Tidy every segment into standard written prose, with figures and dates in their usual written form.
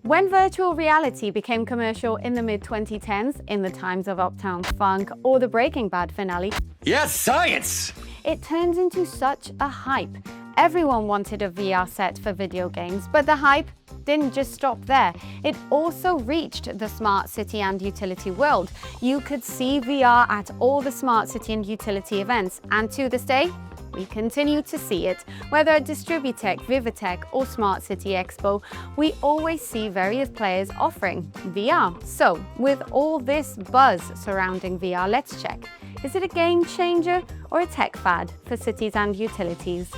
When virtual reality became commercial in the mid-2010s, in the times of Uptown Funk or the Breaking Bad finale, yes, science! It turned into such a hype. Everyone wanted a VR set for video games, but the hype didn't just stop there. It also reached the smart city and utility world. You could see VR at all the smart city and utility events, and to this day, we continue to see it. Whether at Distributech, Vivatech or Smart City Expo, we always see various players offering VR. So, with all this buzz surrounding VR, let's check. Is it a game changer or a tech fad for cities and utilities?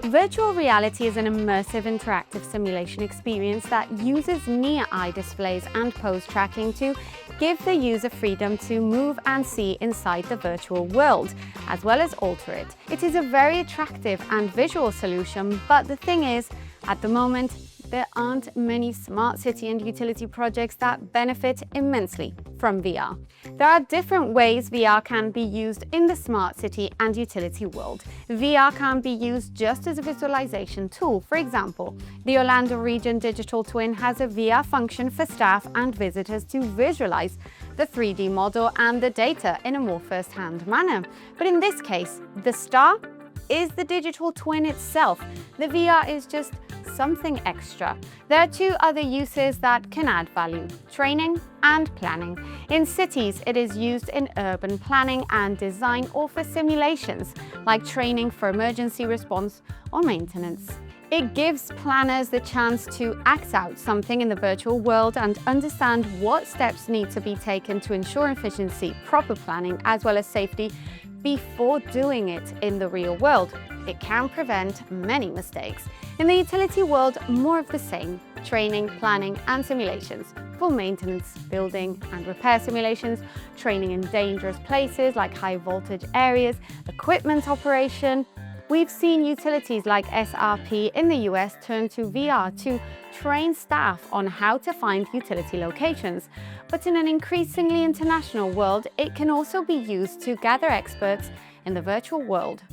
Virtual reality is an immersive interactive simulation experience that uses near-eye displays and pose tracking to give the user freedom to move and see inside the virtual world, as well as alter it. It is a very attractive and visual solution, but the thing is, at the moment, there aren't many smart city and utility projects that benefit immensely from VR. There are different ways VR can be used in the smart city and utility world. VR can be used just as a visualization tool. For example, the Orlando Region Digital Twin has a VR function for staff and visitors to visualize the 3D model and the data in a more first-hand manner. But in this case, the star is the digital twin itself. The VR is just something extra. There are two other uses that can add value: training and planning. In cities, it is used in urban planning and design or for simulations, like training for emergency response or maintenance. It gives planners the chance to act out something in the virtual world and understand what steps need to be taken to ensure efficiency, proper planning, as well as safety before doing it in the real world. It can prevent many mistakes. In the utility world, more of the same: training, planning, and simulations. Full maintenance, building and repair simulations, training in dangerous places like high voltage areas, equipment operation. We've seen utilities like SRP in the US turn to VR to train staff on how to find utility locations. But in an increasingly international world, it can also be used to gather experts in the virtual world.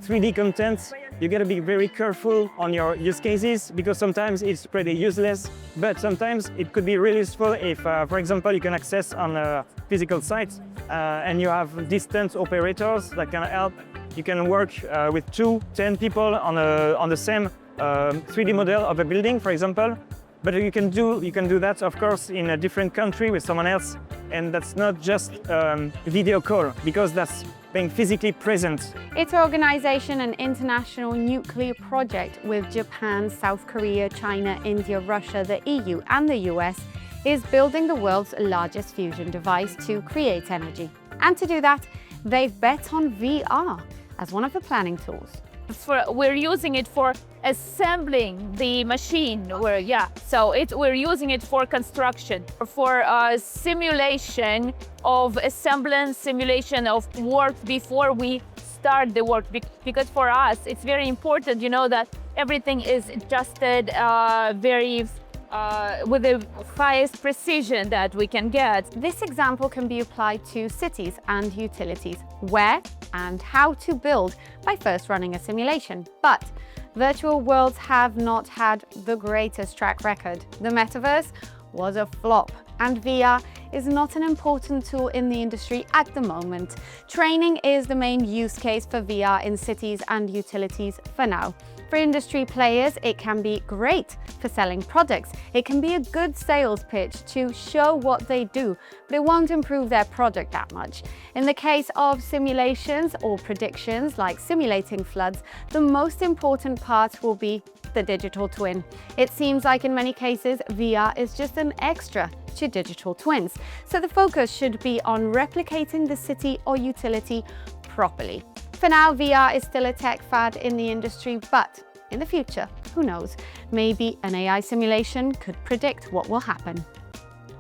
3D content, you gotta be very careful on your use cases because sometimes it's pretty useless, but sometimes it could be really useful if, for example, you can access on a physical site and you have distant operators that can help. You can work with 10 people on the same 3D model of a building, for example. But you can do that, of course, in a different country with someone else, and that's not just video call, because that's being physically present. ITER Organization, an international nuclear project with Japan, South Korea, China, India, Russia, the EU, and the US, is building the world's largest fusion device to create energy. And to do that, they've bet on VR as one of the planning tools. We're using it for assembling the machine. We're using it for construction, for simulation of assembly, simulation of work before we start the work. Because for us, it's very important, that everything is adjusted with the highest precision that we can get. This example can be applied to cities and utilities, where and how to build by first running a simulation. But virtual worlds have not had the greatest track record. The metaverse was a flop, and VR is not an important tool in the industry at the moment. Training is the main use case for VR in cities and utilities for now. For industry players, it can be great for selling products. It can be a good sales pitch to show what they do, but it won't improve their product that much. In the case of simulations or predictions, like simulating floods, the most important part will be the digital twin. It seems like in many cases, VR is just an extra to digital twins. So the focus should be on replicating the city or utility properly. For now, VR is still a tech fad in the industry, but in the future, who knows? Maybe an AI simulation could predict what will happen.